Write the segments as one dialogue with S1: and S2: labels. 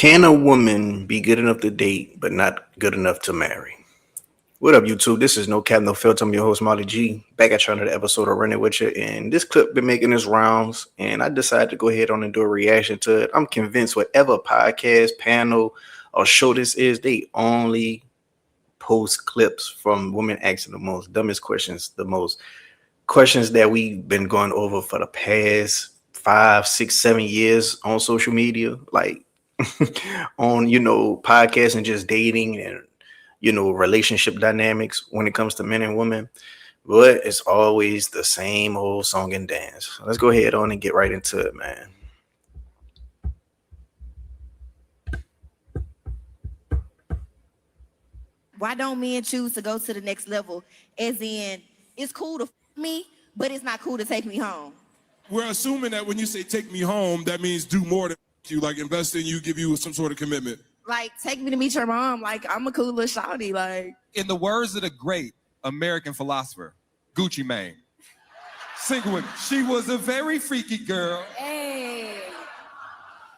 S1: Can a woman be good enough to date but not good enough to marry? What up, YouTube? This is No Cap No Filter. I'm your host, Molly G. Back at you on another episode of Running With You. And this clip been making its rounds, and I decided to go ahead on and do a reaction to it. I'm convinced whatever podcast, panel, or show this is, they only post clips from women asking the most dumbest questions, the most questions that we've been going over for the past 5, 6, 7 years on social media. Like on podcasts and just dating and relationship dynamics when it comes to men and women, but it's always the same old song and dance. So let's go ahead on and get right into it, man.
S2: Why don't men choose to go to the next level? As in, it's cool to me, but it's not cool to take me home.
S3: We're assuming that when you say take me home, that means do more than you, like invest in you, give you some sort of commitment.
S2: Like, take me to meet your mom. Like, I'm a cool little shawty. Like,
S4: in the words of the great American philosopher, Gucci Mane, single with me. She was a very freaky girl.
S2: hey.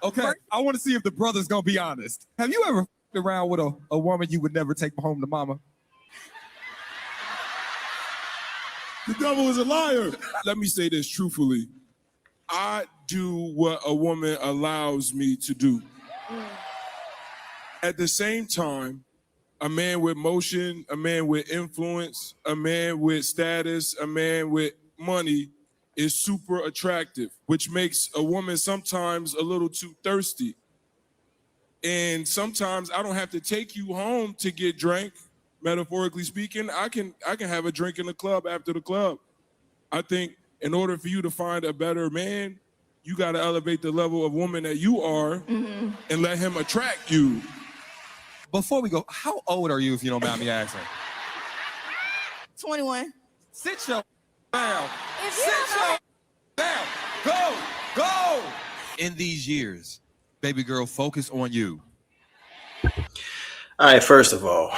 S4: Okay, I want to see if the brother's gonna be honest. Have you ever f***ed around with a woman you would never take home to mama?
S3: The devil is a liar. Let me say this truthfully. I do what a woman allows me to do. At the same time, a man with motion, a man with influence, a man with status, a man with money is super attractive, which makes a woman sometimes a little too thirsty. And sometimes I don't have to take you home to get drank. Metaphorically speaking, I can have a drink in the club after the club. I think in order for you to find a better man, you got to elevate the level of woman that you are and let him attract you.
S4: Before we go, how old are you, if you don't mind me asking?
S2: 21.
S4: Sit your down.
S2: If
S4: Sit your down. Go. In these years, baby girl, focus on you.
S1: All right, first of all,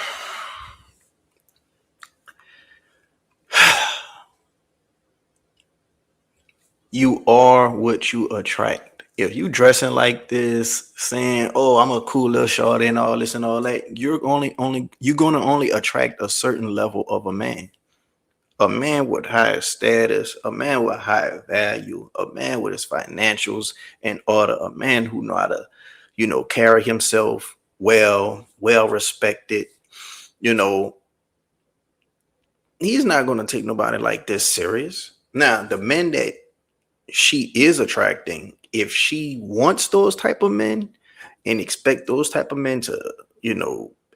S1: you are what you attract. If you dressing like this, saying, "Oh, I'm a cool little shorty" and all this and all that, you're gonna only attract a certain level of a man. A man with higher status, a man with higher value, a man with his financials in order, a man who know how to, carry himself well respected. He's not gonna take nobody like this serious. Now, the men that she is attracting, if she wants those type of men and expect those type of men to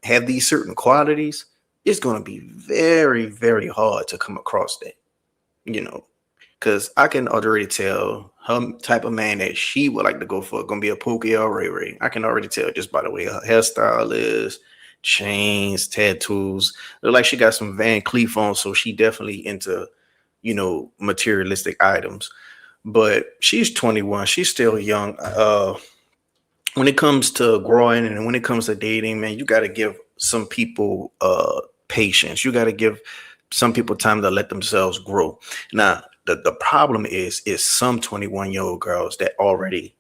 S1: have these certain qualities, it's going to be very, very hard to come across that, because I can already tell her type of man that she would like to go for going to be a Pookie or Ray Ray. I can already tell just by the way her hairstyle is, chains, tattoos. Look like she got some Van Cleef on, so she definitely into materialistic items. But she's 21. She's still young. When it comes to growing and when it comes to dating, man, you got to give some people patience. You got to give some people time to let themselves grow. Now, the problem is some 21-year-old girls that already,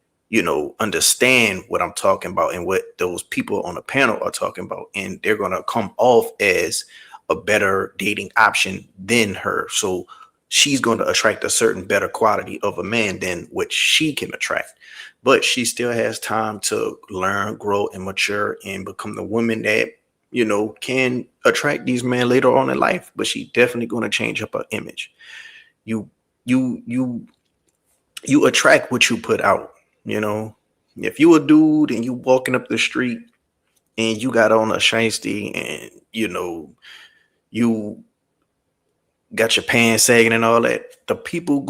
S1: understand what I'm talking about and what those people on the panel are talking about. And they're going to come off as a better dating option than her. So she's going to attract a certain better quality of a man than what she can attract. But she still has time to learn, grow, and mature and become the woman that, can attract these men later on in life. But she definitely going to change up her image. You attract what you put out, If you a dude and you walking up the street and you got on a shiesty and, you got your pants sagging and all that, the people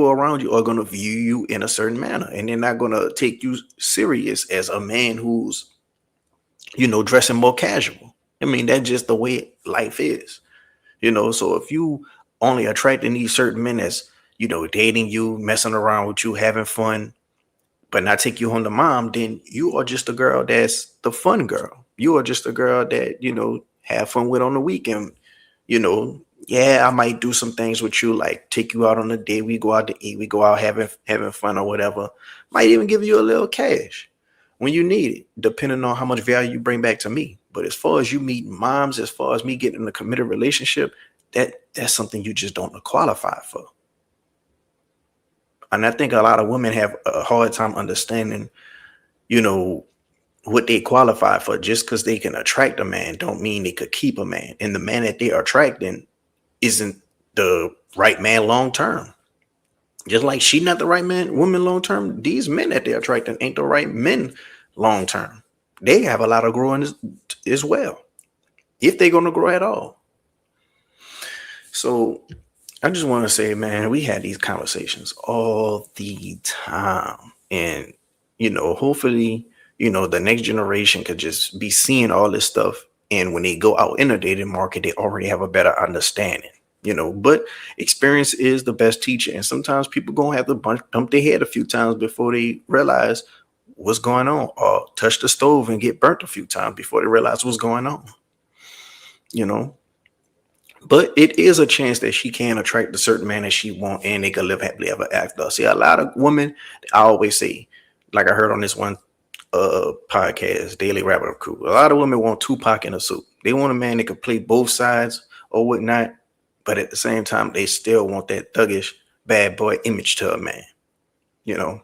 S1: around you are gonna view you in a certain manner, and they're not gonna take you serious as a man who's, dressing more casual. I mean, that's just the way life is, So if you only attracting these certain men as, dating you, messing around with you, having fun, but not take you home to mom, then you are just a girl that's the fun girl. You are just a girl that, have fun with on the weekend, yeah, I might do some things with you, like take you out on a date. We go out to eat. We go out having fun or whatever. Might even give you a little cash. when you need it, depending on how much value you bring back to me. But as far as you meet moms, as far as me getting in a committed relationship, that's something you just don't qualify for. And I think a lot of women have a hard time understanding, you know, what they qualify for. Just because they can attract a man don't mean they could keep a man. And the man that they are attracting isn't the right man long term. Just like she not the right woman long term, these men that they're attracting ain't the right men long term. They have a lot of growing as well, if they're going to grow at all. So I just want to say, man, we had these conversations all the time. And, you know, hopefully, you know, the next generation could just be seeing all this stuff. And when they go out in the dating market, they already have a better understanding, you know. But experience is the best teacher. And sometimes people going to have to bump their head a few times before they realize what's going on, or touch the stove and get burnt a few times before they realize what's going on, you know. But it is a chance that she can attract a certain man that she want, and they can live happily ever after. See, a lot of women, I always say, like I heard on this one podcast, Daily Rabbit Crew, a lot of women want Tupac in a suit. They want a man that can play both sides or whatnot, but at the same time, they still want that thuggish bad boy image to a man, you know,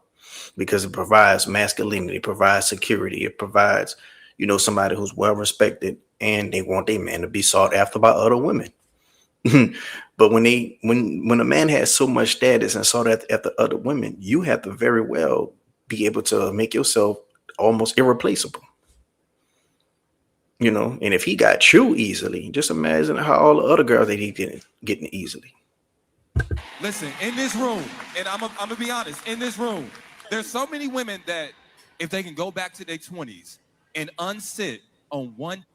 S1: because it provides masculinity, it provides security, it provides, you know, somebody who's well respected, and they want their man to be sought after by other women. But when a man has so much status and sought after other women, you have to very well be able to make yourself almost irreplaceable. You know, and if he got you easily, just imagine how all the other girls that he getting easily.
S4: Listen, in this room, and I'm gonna be honest, in this room, there's so many women that if they can go back to their 20s and unsit on one,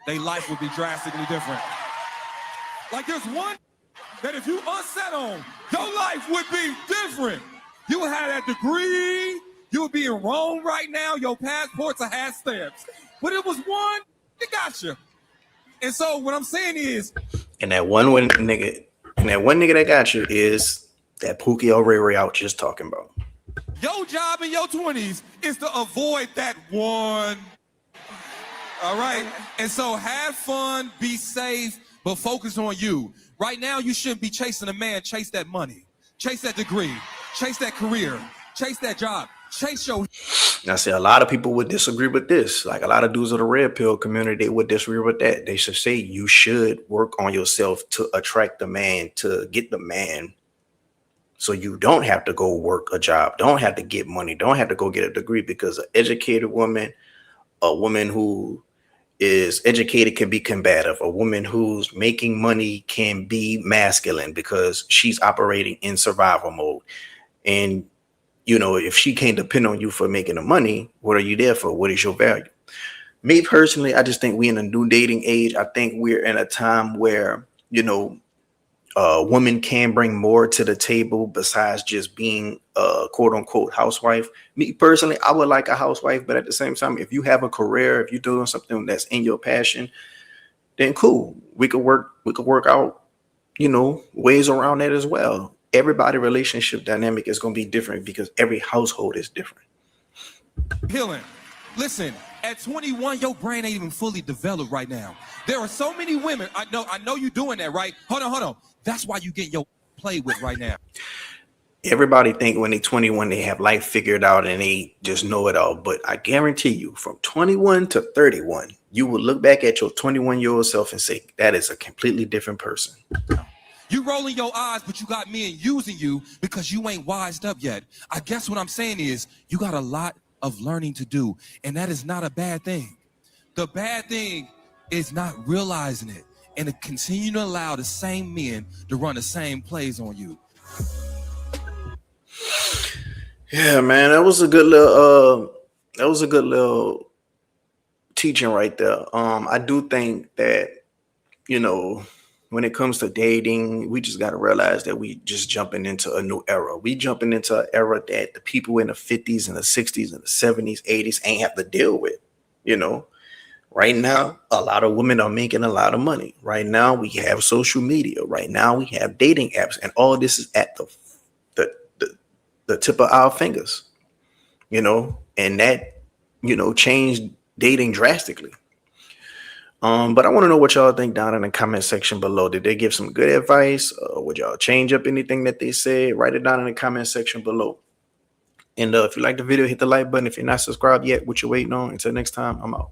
S4: their life would be drastically different. Like there's one that if you unset on, your life would be different. You had that degree, you would be in Rome right now, your passports are half stamps. But it was one that got you. And so what I'm saying is,
S1: and that one nigga that got you is that Pookie O'Reilly out just talking about.
S4: your job in your 20s is to avoid that one. All right? And so have fun, be safe, but focus on you. Right now, you shouldn't be chasing a man. Chase that money. Chase that degree. Chase that career. Chase that job. Chase your...
S1: Now, see, a lot of people would disagree with this. Like a lot of dudes of the red pill community, they would disagree with that. They should say you should work on yourself to attract the man, to get the man, so you don't have to go work a job, don't have to get money, don't have to go get a degree, because an educated woman, a woman who is educated can be combative. A woman who's making money can be masculine because she's operating in survival mode. And, you know, if she can't depend on you for making the money, what are you there for? What is your value? Me personally, I just think we're in a new dating age. I think we're in a time where, you know, women can bring more to the table besides just being a quote unquote housewife. Me personally, I would like a housewife, but at the same time, if you have a career, if you're doing something that's in your passion, then cool. We could work out, you know, ways around that as well. Everybody relationship dynamic is going to be different because every household is different.
S4: Healing. Listen, at 21, your brain ain't even fully developed right now. There are so many women. I know you're doing that, right? Hold on. That's why you get your play with right now. Everybody
S1: think when they're 21, they have life figured out and they just know it all. But I guarantee you, from 21 to 31, you will look back at your 21-year-old self and say, that is a completely different person.
S4: You rolling your eyes, but you got men using you because you ain't wised up yet. I guess what I'm saying is you got a lot of learning to do, and that is not a bad thing. The bad thing is not realizing it and to continue to allow the same men to run the same plays on you.
S1: Yeah, man, that was a good little teaching right there. I do think that, you know, when it comes to dating, we just got to realize that we just jumping into a new era. We jumping into an era that the people in the 50s and the 60s and the 70s, 80s ain't have to deal with, you know. Right now, a lot of women are making a lot of money. Right now, we have social media. Right now, we have dating apps, and all this is at the tip of our fingers, you know. And that changed dating drastically. But I want to know what y'all think down in the comment section below. Did they give some good advice? Would y'all change up anything that they said? Write it down in the comment section below. And if you like the video, hit the like button. If you're not subscribed yet, what you waiting on? Until next time, I'm out.